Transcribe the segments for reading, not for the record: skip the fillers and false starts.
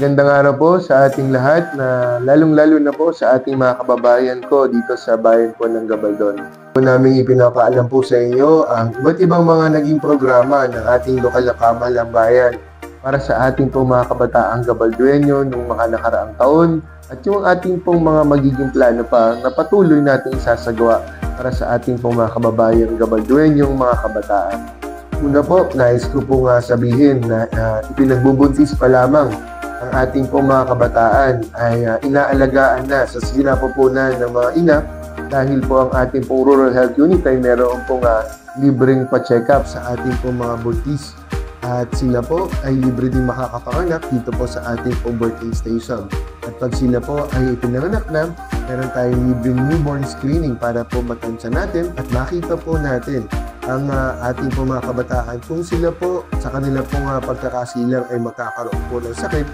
Magandang araw po sa ating lahat na lalong-lalo na po sa ating mga kababayan ko dito sa bayan po ng Gabaldon. Po namin ipinapaalam po sa inyo ang iba't ibang mga naging programa ng ating lokal na pamahalang bayan para sa ating pong mga kabataang Gabalduenyo noong mga nakaraang taon at yung ating pong mga magiging plano pa na patuloy nating isasagawa para sa ating pong mga kababayan Gabalduenyong mga kabataan. Una po, nais ko po nga sabihin na ipinagbubuntis pa lamang ang ating pong mga kabataan ay inaalagaan na sa sinapupunan ng mga ina dahil po ang ating pong Rural Health Unit ay meron pong libreng pa-check up sa ating pong mga buntis at sila po ay libre din makakapanganak dito po sa ating pong birthing station. At pag sila po ay ipinanganak na, meron tayong libreng newborn screening para po matansya natin at makita po natin ang ating po mga kabataan kung sila po sa kanila pong pagkakasilang ay magkakaroon po ng sakit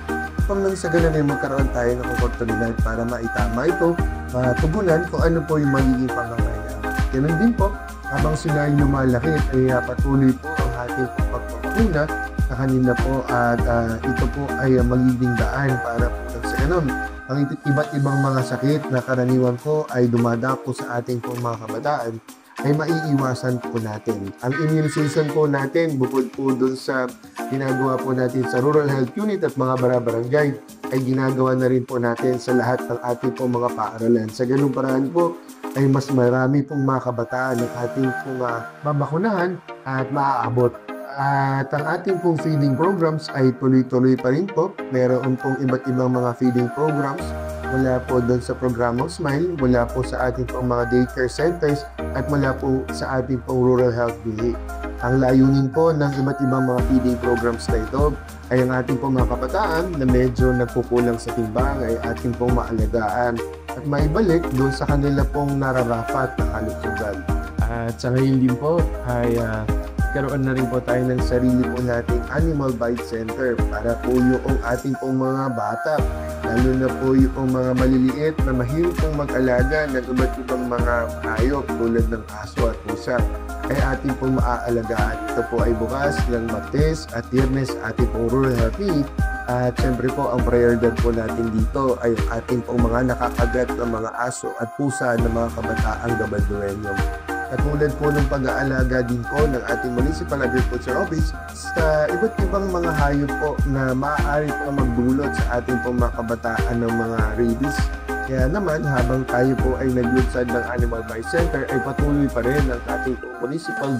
upang nang sa ganun ay magkaroon tayo ng oportunidad para maitama ito, matugunan kung ano po yung magiging pangangailangan. Ganun din po, habang sila ay lumalaki ay patuloy po ang ating pagpapuna sa kanila po at ito po ay magiging daan para po nang sa ganun ang iba't ibang mga sakit na karaniwan po ay dumadapo sa ating po mga kabataan ay maiiwasan po natin. Ang immunization po natin, bukod po dun sa ginagawa po natin sa Rural Health Unit at mga barangay, ay ginagawa na rin po natin sa lahat ng ating po mga paaralan. Sa ganung paraan po, ay mas marami pong mga kabataan ng ating pong mabakunahan at maaabot. At ang ating pong feeding programs ay tuloy-tuloy pa rin po. Meron pong iba't ibang mga feeding programs mula po doon sa programang Smile, mula po sa ating pong mga daycare centers at mula po sa ating pong Rural Health Unit. Ang layunin po ng iba't ibang mga feeding programs na ito ay ang ating pong mga kabataan na medyo nagkukulang sa timbang ay ating pong maalagaan at maibalik doon sa kanila pong nararapat na kalusugan. At sa ngayon din po ay karoon na rin po tayo ng sarili po nating Animal Bite Center para po yung ating pong mga bata, lalo na po yung mga maliliit na mahilig pong mag-alaga ng iba't ibang mga hayop tulad ng aso at pusa ay ating pong maaalagaan. Ito po ay bukas ng Martes at Biyernes ating pong Rural Health Week. At syempre po ang prioridad po natin dito ay ating pong mga nakakagat ng mga aso at pusa ng mga kabataang Gabalduenyo. Katulad po ng pag-aalaga din po ng ating Municipal Agriculture Office sa iba't ibang mga hayop po na maaari po magdulot sa ating pong mga kabataan ng mga rabies. Kaya naman, habang tayo po ay naglunsad ng Animal Bite Center, ay patuloy pa rin ang ating Municipal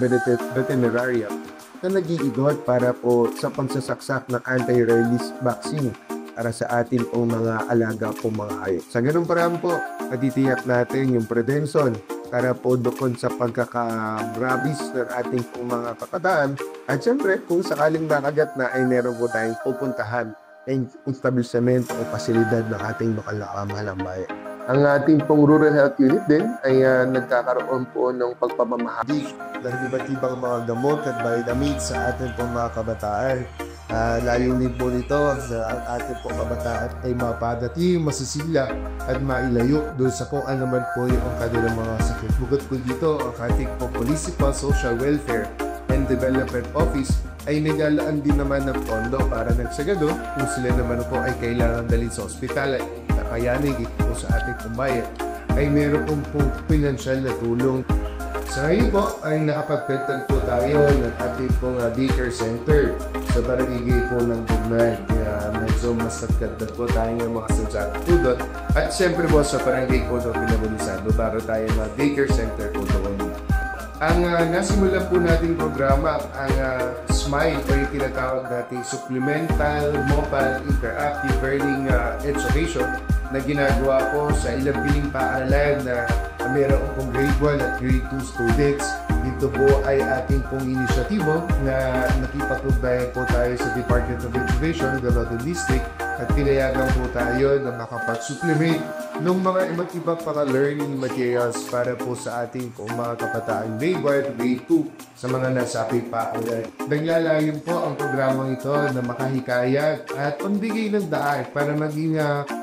Veterinarian na nag-iigot para po sa pagsasaksak ng anti-rabies vaccine para sa ating pong mga alaga po mga hayop. Sa ganung paraan po, natitiyak natin yung prevention para po doon sa pagkaka-rabies ng ating pong mga kabataan. At syempre, kung sakaling nakagat na ay meron po tayong pupuntahan ng establishment o pasilidad ng ating lokal na pamahalang bayan. Ang ating pong Rural Health Unit din ay nagkakaroon po ng pagpapamahagi ng iba't ibang mga gamot at vitamins sa ating pong mga kabataan. Layunin po nito sa ating pong kabataan ay mapadati, masisila at mailayo doon sa kung ano man po yung kanilang mga sakit. Bukod po dito, ang ating pong Municipal Social Welfare and Development Office ay naglalaan din naman ng pondo para nagsagado kung sila naman po ay kailangan dalhin sa ospital ay kakayanin ito po sa ating pambayan ay meron pong financial na tulong. Sa ngayon po ay nakapagpetag po tayo ng ating pong daycare center sa barangay po ng Bugnan. Kaya medyo mas nagkagdag po tayo ng mga sadyang po doon. At siyempre po sa barangay po ng Pinabunisado para tayo na daycare center po doon. Ang nasimulan po nating programa, ang SMILE o yung tinatawag nating Supplemental Mobile Interactive Learning Education na ginagawa po sa ilang piling paaralan na meron pong grade 1 at grade 2 students. Ito po ay ating pong inisyatibo na nakipag-ugnayan po tayo sa Department of Education, Gallatin District at pinayagan po tayo na makapag-supplement ng mga iba't ibang learning materials para po sa ating pong mga kabataan grade 1 at grade 2 sa mga nasabing paaralan. Naglalayon po ang programang ito na makahikayat at pagbigay ng daan para maging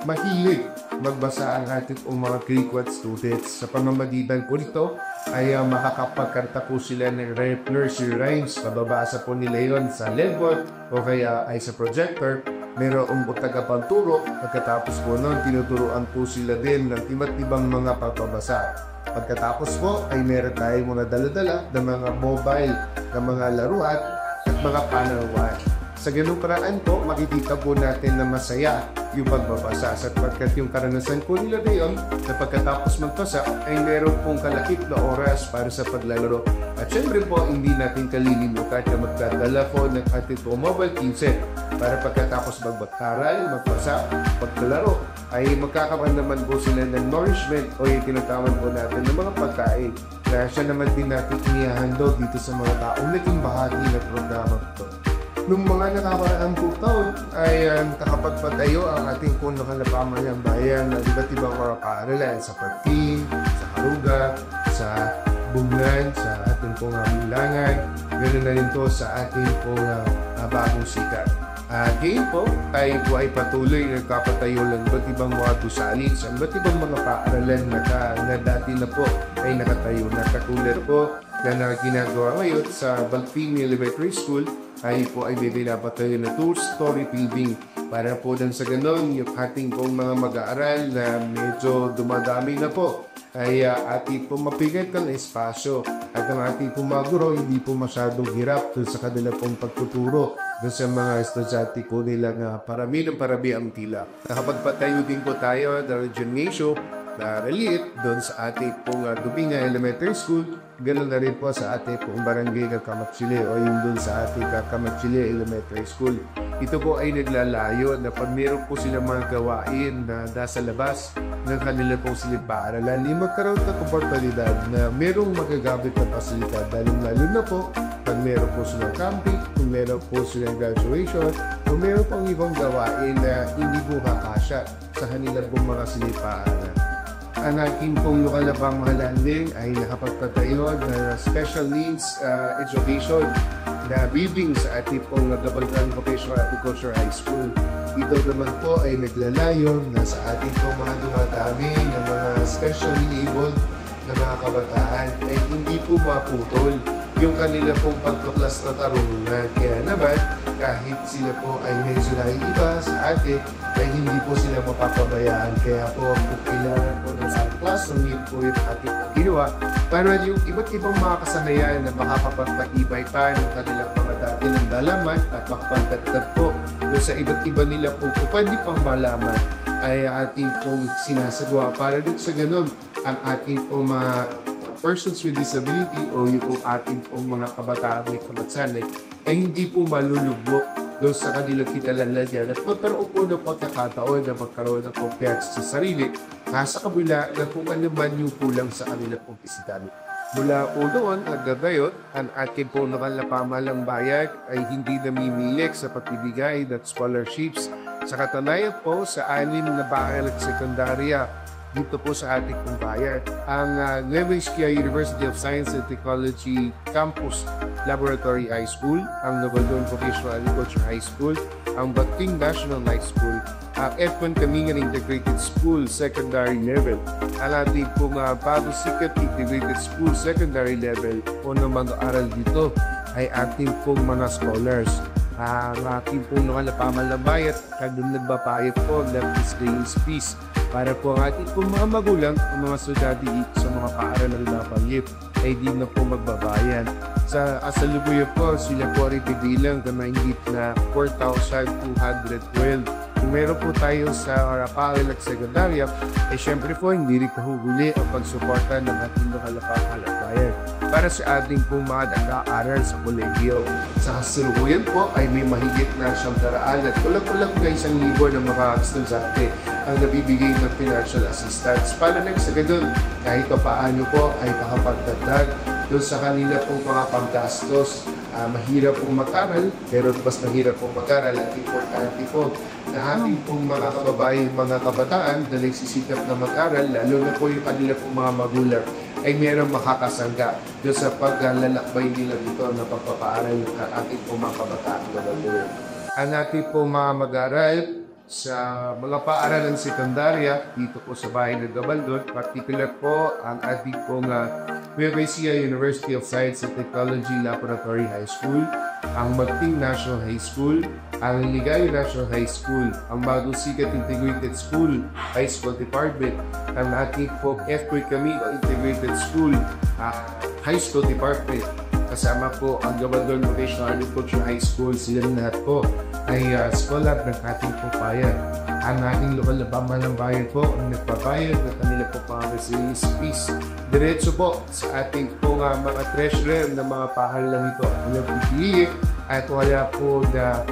mahilig magbasa ang ating mga grade 1 students. Sa pamamagitan po nito ay makakapagkarta po sila ng nursery rhymes. Mababasa po nila yon sa leadboard o kaya ay sa projector mayroong tagapagturo. Pagkatapos po noon, tinuturuan po sila din ng iba't ibang mga pagbabasa. Pagkatapos po ay meron tayong mga dala-dala ng mga mobile, ng mga laruan at mga panarawan. Sa ganung paraan po, makikita po natin na masaya yung pagbabasa sapagkat yung karanasan po nila ngayon na pagkatapos magpasa ay meron pong kalakip na oras para sa paglalaro. At syempre po, hindi natin kalilimutan na magdadala po ng ating po mobile keyset para pagkatapos magpag-aral, magpasa, paglalaro ay magkakaroon naman po sila ng nourishment o yung tinatawag po natin ng mga pagkain na siya naman din natin inihahandog dito sa mga taong naging bahagi ng programa ito. Noong mga nakakaraang po taon ay nakapagpatayo ang ating punong ng bayan ng iba't ibang mga paaralan sa Parting, sa Haruga, sa Bunglan, sa ating pong Bilangan, ganoon na rin po sa ating pong Bagong Sikat. Ngayon po, tayo po ay patuloy nagpapatayo ng iba't ibang mga gusali sa iba't ibang mga paaralan na dati na po ay nakatayo na. Katulad po na ginagawa ngayon sa Balpini Elementary School ay po ay binapatayo na tour story building para po din sa ganon yung ating pong mga mag-aaral na medyo dumadami na po ay ating po mapigat ng espasyo at ang ating pong mga guro hindi po masyadong hirap dun sa kanila pong pagtuturo dun sa mga estudyante po nila nga parami ng parami ang tila. Nakapagpatayo din po tayo ng gymnasium na relief doon sa ating pong Dubinga Elementary School. Ganoon na rin po sa ating pong barangay Kamatsili o yung doon sa ating Kamatsili Elementary School. Ito po ay naglalayo na pag meron po sila mga gawain na nasa labas ng kanila pong silid-paaralan, ay magkaroon ng oportunidad na merong magagamit na pasilidad. Lalo na po pag meron po silang camping, kung meron po silang graduation, kung meron pong ibang gawain na hindi po kakasya sa kanila pong mga silid-paaralan. Ang aking pong lokal na pamahalaan ay nakapagpatayo na special needs education na building sa ating pong Gabaltan Vocational Agriculture High School. Ito naman po ay naglalayo na sa ating pong mga dumadami ng mga specially abled na mga kabataan ay hindi po maputol yung kanila pong pagtuklas na tarungan. Kaya naman, kahit sila po ay medyo naiiba sa atin, ay hindi po sila mapapabayaan. Kaya po, kailangan po ng sa classroom, yun po yung ating ginawa para yung iba't ibang mga kasanayan na makapagpatibay pa ng kanilang mga dati ng dalaman at makapagdagdag po sa iba't iba nila po pwede pang malaman ay ating pong sinasagawa para din sa ganun ang ating pong mga persons with disability o yung ating pong mga kabataan may kamatsanay ay hindi po malulubok doon sa kanilang kitalalagyan at magkaroon po ng pagkakataon na magkaroon ng kumpiyansa sa sarili sa kabila na kung ano man yung kulang sa kanilang pong pisikali. Mula po doon hanggang ngayon, ang ating po lokal na pamahalang bayan ay hindi namimilik sa pagbibigay ng scholarships sa katanayan po sa 6 na bahay at sekundarya dito po sa ating pong bayan. Ang Nueva Ecija University of Science and Technology Campus Laboratory High School, ang Nogaldon Vocational Agriculture High School, ang Bating National High School, ang F1 Kamingan Integrated School Secondary Level, ang ating pong Bagong Sikat Integrated School Secondary Level o na mag-aaral dito ay ating pong mga scholars. Ang ating pong lokal na pamahalang bayan ay nagbabayad po ng miscellaneous fees para po ang ating pong mga magulang o mga estudyante sa mga paaralan na panggip ay di na po magbabayan. Sa kasalukuyan po, sila po rin bilang na mahigit na 4,212. Kung meron po tayo sa paaralan at sekundarya, ay syempre po hindi rin kahuguli ang pagsuporta ng ating lokal na pamahalang bayan para sa ating pong mga nag-aaral sa kolehiyo. Sa kasalukuyan po ay may mahigit na 100 at kulang-kulang na 1,000 ng mga estudyante ang nabibigay ng financial assistance para nang sa ganun kahit pa paano po ay makapagdagdag doon sa kanila pong mga panggastos. Mahirap pong mag-aral pero mas mahirap pong mag-aral at importante po na ating pong mga kababayan, mga kabataan na nagsisikap na mag-aral lalo na po yung kanila pong mga magulang ay mayroong makakasangga doon sa paglalakbay nila dito na pagpapaaral ng ating pong mga kabataan na magulang. Ang ating pong mga mag-aral sa mga paaralan sekundarya dito po sa bahay ng Gabaldon, particular po ang ating pong Nueva Ecija University of Science and Technology Laboratory High School, ang Magting National High School, ang Ligaya National High School, ang Bagong Sikat Integrated School, High School Department, ang ating po F.P. Camilo Integrated School, High School Department, kasama po ang Gabaldon Vocational Agriculture High School. Sila lahat po ay scholar ng ating po bayan. Ang ating lokal na pamahalang bayan po ang nagpabayad ng kanila po mga resilience fees. Diretso po sa ating po mga treasurer ng mga pahalang ito at walang pipili at wala po na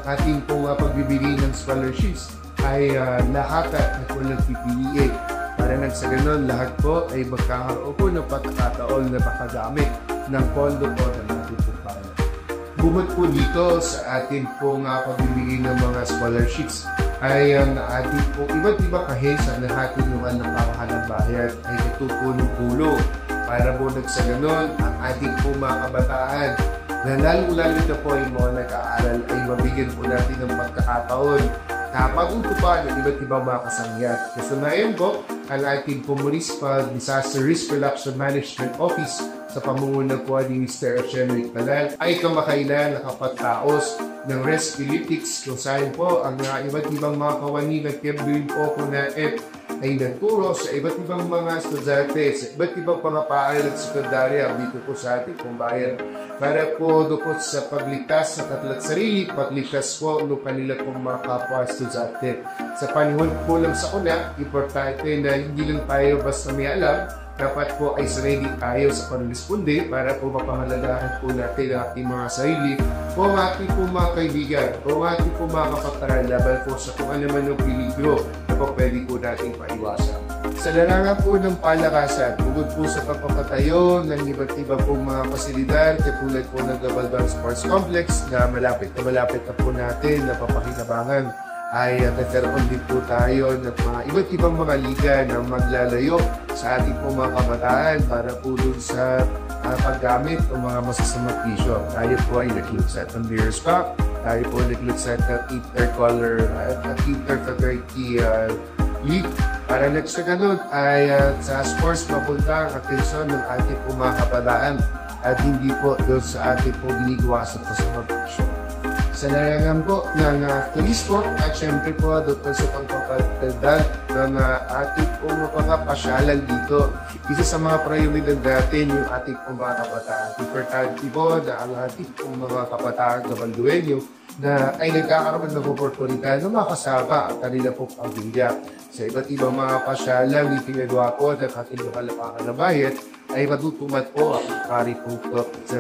ating po pagbibigay ng scholarships ay lahat at walang pipili. Para nang sa ganun, lahat po ay magkakaroon po ng pagkakataon na makagamit ng pondo po ng ating po bayan. Bukod po dito sa ating pong pagbibigay ng mga scholarships ay ang ating po iba't ibang ahensya na ating naman ng pamahalang bayan ay natutulong-tulong para po sa ganon ang ating po mga kabataan na lalo-lalo na po ay mga nag-aaral ay mabigyan po natin ng pagkakataon na pag-utupan ng iba't ibang mga kasangyat. Kasunayan po ang ating po Municipal Disaster Risk Reduction Management Office sa pamumuno po ni Mr. Shemrick Palal ay kamakailan nakapagtaos ng rescue lytics kung saan po ang iba't ibang mga kawani ng Kebrin po na ay nagturo sa iba't ibang mga estudyante sa iba't ibang mga paaral at sekundarya dito po sa ating pong bayan para po dukot sa pagligtas sa kanilang sarili, pagligtas po ng kanila pong mga kapwa estudyante. Sa panahon po lang sa una, importante na hindi lang tayo basta may alam, dapat po ay ready tayo sa pag-responde para po mapahalagahan po natin ang ating mga sarili po ang ating po mga kaibigan po ang ating po mga kapataran laban po sa kung ano man yung peligro na po pwede po natin paiwasan. Sa larangan po ng palakasan, bukod po sa pagpapatayo ng iba't iba pong mga pasilidad katulad po ng Gabaldon Sports Complex na malapit na po natin na papakinabangan ay nagkaroon din po tayo ng mga iba't ibang mga liga na maglalayo sa ating po mga kabataan para po dun sa paggamit ng mga masasamang pisyo. Tayo po ay nag-lutsat ng Beers Cup, tayo po nag-lutsat ng Intercolor at Interfraternity League. Para next na ganun ay sa sports mapunta ang atensyon ng ating po mga kabataan at hindi po doon sa ating po ginagawasan po sa mga pisyo. Sa larangan po ng police po at syempre po doon sa pagpapatagdag ng ating pong mga pasyalan dito. Isa sa mga prioridad natin yung ating pong mga kabataan. Importante po na ang ating pong mga kabataan Gabaldueño na ay nagkakaroon ng oportunidad na makasama ang kanila pong pamilya. Sa iba't ibang mga pasyalan, itinagawa po ng ating lokal na pangalabayan ay matutumat po ang kari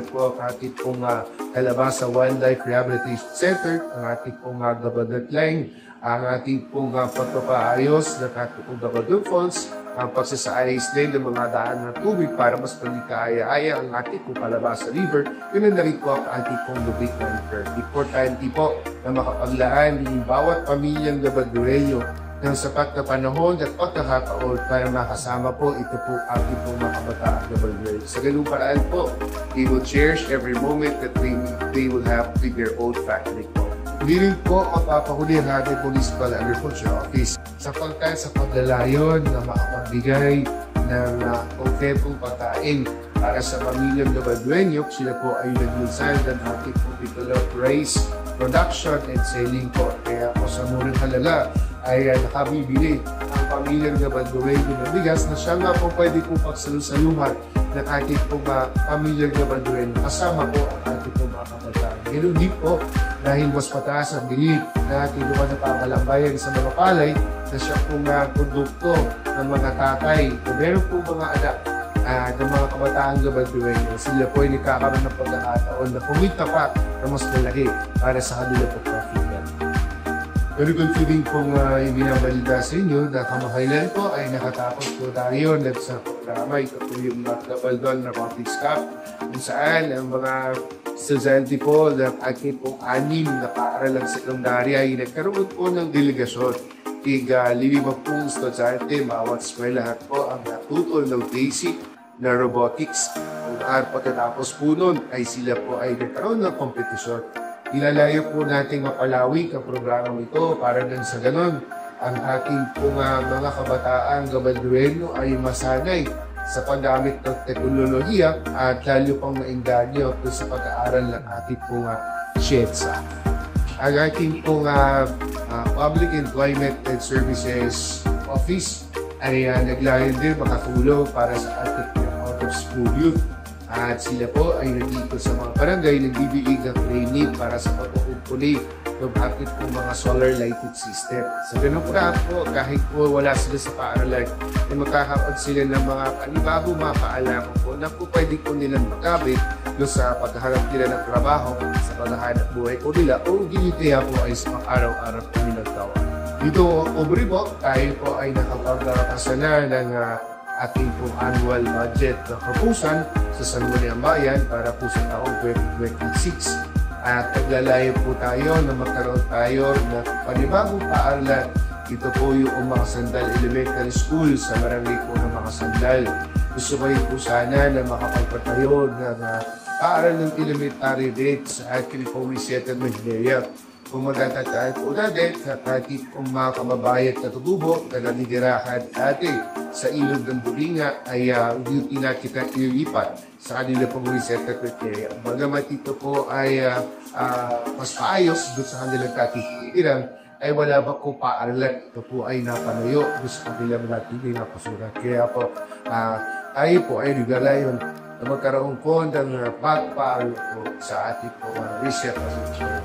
po ang ating pong Kalabasa Wildlife Rehabilitation Center, ang ating pong Gabaldon Line, ang ating pong pagpapaayos ng ating pong Gabaldon Falls, ang pagsasaayos din ng mga daan ng tubig para mas palikaya-aya ang ating pong Kalabasa River, yun na rin po ang ating pong Lubig River. Importante po na makapaglaan ng bawat pamilyang Gabaldonenyo ng sapat na panahon at pagkakataon para makasama po ito po ating pong mga kabataan Gabaldueño. Sa ganung paraan po, they will cherish every moment that they will have with their old factory po. Hindi rin po mapapahuli ang ating Municipal Agriculture Office sa paglalayon na makapagbigay ng konkretong pagkain para sa pamilyang Gabaldueño. Sila po ay naglunsad ng ating po develop rice production and selling po. Kaya po sa murang halaga ay nakabibili ang pamilyang Gabaldueño ng bigas na siya nga po pwede po pagsalusaluhan ng ating pong pamilyang Gabaldueño kasama po ang ating pong mga kabataan. Ganoon din po dahil mas mataas ang bilib na ating lupa na pangkalambayan sa mga palay na siya pong produkto ng mga tatay na meron pong mga anak ng mga kabataan Gabaldueño. Sila po ay nagkakaroon ng pagkakataon na kumita pa na mas malaki para sa kanila po profit. Very good feeling pong ibinabalita sa inyo na kamakailan po ay nakatapos po tayo sa programa. Ito po yung Gabaldon Robotics Cup kung saan ang mga estudyante po ng aking pong 6 na paaralang sekundarya ay nagkaroon po ng delegasyon. Tig-5 pong estudyante, bawat eskwela po ang natutol ng basic na robotics. Kung pagkatapos po nun ay sila po ay nagkaroon ng kompetisyon. Ilalayo po natin mapalawig ang programang ito para din sa ganon ang ating pong mga kabataan Gabaldueño ay masanay sa paggamit ng teknolohiya at lalo pang mainganyo sa pag-aaral ng ating pong SHEDSA. Ang ating pong Public Employment and Services Office ay naglayon din makatulong para sa ating out-of-school youth. At sila po ay nandito sa mga barangay, nagbibigay ng training para sa pag-upuli ng ating po mga solar lighting system. Sa ganun po, kahit po wala sila sa paaralan, ay magkakaroon sila ng mga panibago, mga kaalaman po na po pwede po nilang magamit doon sa paghahanap nila ng trabaho, sa paghahanap buhay po nila, o ginitaya po ay sa araw-araw po nilang taon. Dito, Aubrey po, tayo po ay nakapagkasana ng ating pong annual budget na proposal sa Sangguniang Bayan para po sa taong 2026. At naglalayo po tayo na magkaroon tayo ng panibagong paaralan. Ito po yung mga Sandal Elementary School sa barangay po ng mga Sandal. Gusto ko po sana na makapagpatayo ng paaral ng elementary rate sa ating pong resettlement area. Kung magtataan po natin sa ating pong mga kababayan na tutubo na nanitirahan atin sa ilog ng Buringa ay duty na kita ilipat sa kanila pong resettlement area. Bagamat ito po ay mas paayos doon sa kanilang katitiran, ay wala ba po paaralan. Ito po ay napanayo doon sa kanilang natigay na pasulat. Kaya po, tayo po ay nagalayon na magkaroon po ng pagpaaral po sa ating po resettlement area.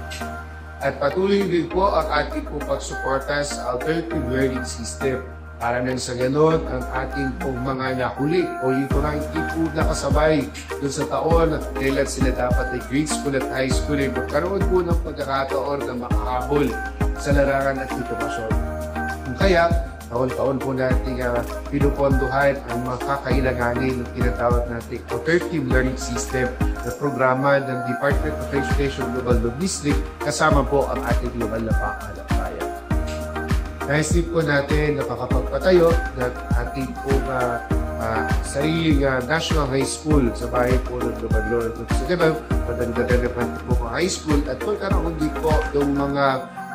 At patuloy din po ang ating po pagsuporta sa alternative learning system para nang sa ganon ang ating pong mga nahuli o ito na hindi po nakasabay doon sa taon at kailan sila dapat ay grade school at high school ay magkaroon po ng pagkakataon na makahabol sa larangan at edukasyon. Kaya, taon-taon po natin pinupondohan ang mga kakailanganin ng tinatawag natin alternative learning system na programa ng Department of Education Global Loop District kasama po ang ating global na pangkalakbayan. Nais din po natin nakakapagpatayo ng ating pong sariling National High School sa bahay po ng Global Loop. Sa ganun, padagdagan naman po ang high school at pagkaroon din po ng mga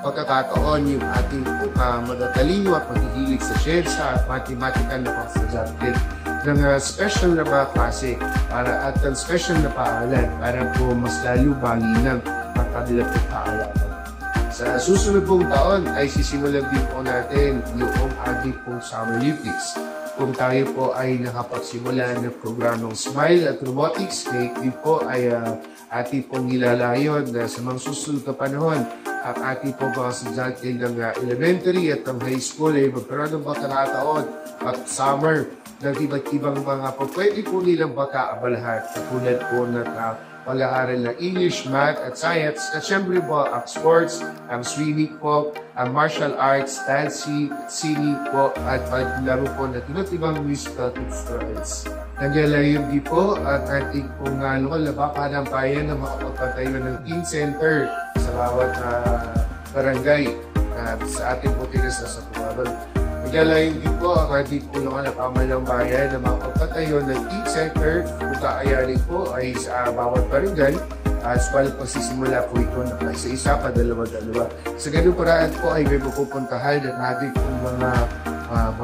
pagkakataon yung ating magatalino at paghihilig sa SHEDSA at mathematical na pagsasagot ng special na mga klase para at ang special na paaralan para po mas lalo malinang ang kanila po paaralan. Sa susunod pong taon ay sisimulan din po natin yung ating pong Summer Olympics. Kung tayo po ay nakapagsimula ng programang Smile at Robotics, kaya po ay ating pong nilalayon na sa mga susunod na panahon ang ating po mga estudyante ng elementary at ng high school ay magkaroon ng pagkakataon at summer ng iba't ibang mga pwede po nilang pagkaabalahan katulad po ng pag-aaral ng English, Math at Science at syempre po ang sports, ang swimming po, ang martial arts, dancing, singing po at paglaro po ng iba't ibang musical instruments. Nagyalayon din po at ating pong lokal na bakanampayan na makapagpatayo ng teen center sa bawat barangay sa ating po tinas sa Tumaban. Nagyalayon din po ang ating pong lokal na pamalambayan na makapagpatayo ng teen center kung kaayarin po ay sa bawat barangay. As well, pagsisimula po ito na isa-isa pa, dalawa-dalawa. Sa ganun paraan po ay may mapupuntahan at ating pong mga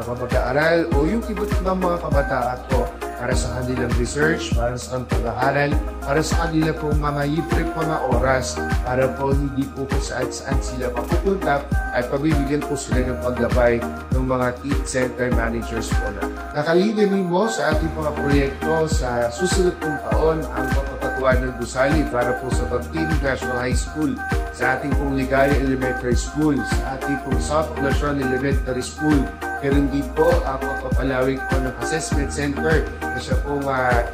mag-aaral o yung iba't ibang mga kabataan po para sa kanilang research, para sa kanilang pag-aaral, para sa kanilang pong mga libre mga oras para po hindi po kung saan sila papupunta at pabibigyan po sila ng paggabay ng mga teen center managers po na. Nakalinin mo sa ating mga proyekto sa susunod pong taon ang pagpapatuan ng gusali para po sa Bantini National High School, sa ating pong Ligaya Elementary School, sa ating pong South Luzon Elementary School. Meron din po ang pagpapalawig po ng assessment center na siya pong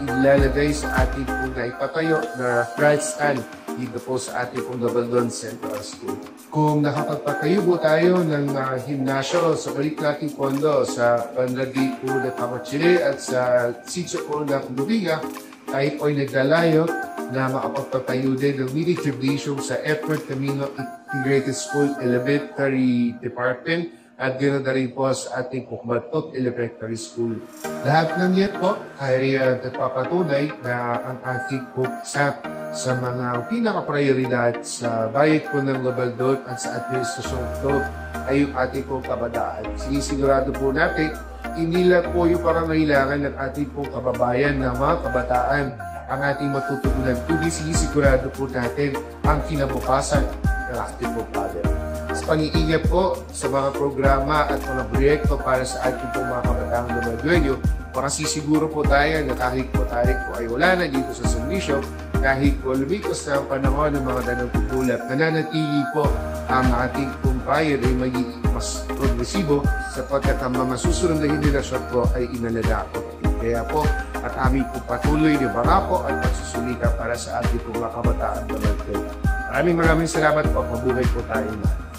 ilalagay sa ating pong naipatayo na grandstand dito po sa ating pong Gabaldon Central School. Kung nakapagpatayo po tayo ng gimnasyo sa balik nating pondo sa Panlagay po ng Kamachile at sa sitio po ng Buringa, tayo po ay naglalayo na makapagpatayo din ng mini gymnasium sa Edward Camino Integrated School Elementary Department at ganoon na rin po sa ating Pukmatot Elementary School. Lahat ng yan po ay nagpapatunay na ang ating puksak sa mga pinaka-prioridad sa bayad po ng Gabaldon at sa administrasyon ito ay yung ating pong kabataan. Sinisigurado po natin inila po yung pangangailangan ng ating pong kababayan na mga kabataan ang ating matutugunan, kundi sinisigurado po natin ang kinabukasan ng ating pong father. Sa pag-iingat po sa mga programa at mga proyekto para sa ating pong mga kabataang dumadwenyo, makasisiguro po tayo na kahit po tayo po ay wala na dito sa servisyo, kahit po lumikos na ang panahon ng mga danang tutulak, nananatili po ang ating pong bayan ay magiging mas progresibo sapagkat ang mga susunod na henerasyon po ay inalaga po. Kaya po, at aming po patuloy na barako at pagsusulita para sa ating pong mga kabataan. Maraming salamat po. Mabuhay po tayo na.